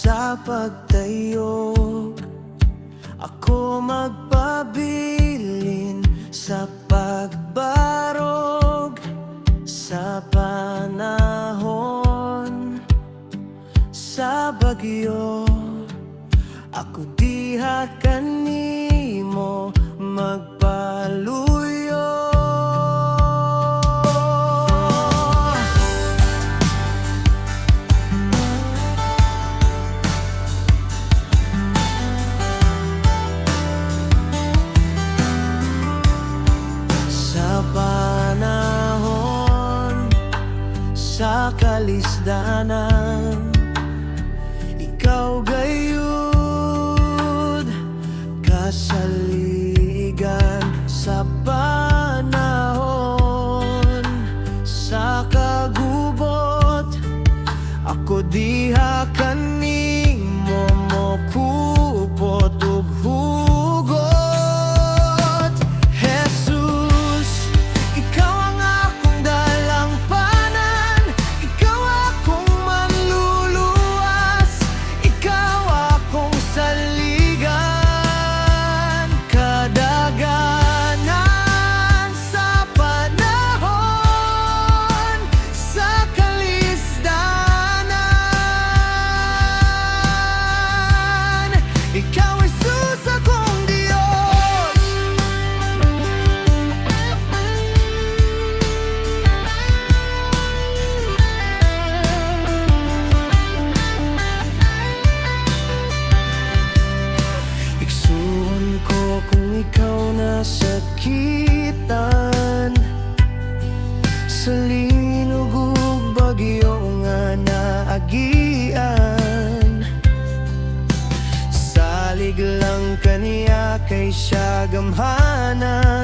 sa pagtayog. Ako magpabilin sa pagbarog sa panahon sa bagyo. Ako diha kanimo magpaluyo. Sa panahon sa kalisdanan, ikaw gayud kasaligan. Sa panahon sa kagubot, ako diha kanimo mokupot ug hugot. Jesus, ikaw ang akong dalampanan, ikaw akong manluluwas, ikaw akong saligan. Kadaganan sa panahon sa kalisdanan, ikaw Jesus akong Diyos. Iksuon ko kung ikaw nasakitan sa linog ug bagyo nga naagian. Salig lang kaniya kay siya gamhanan.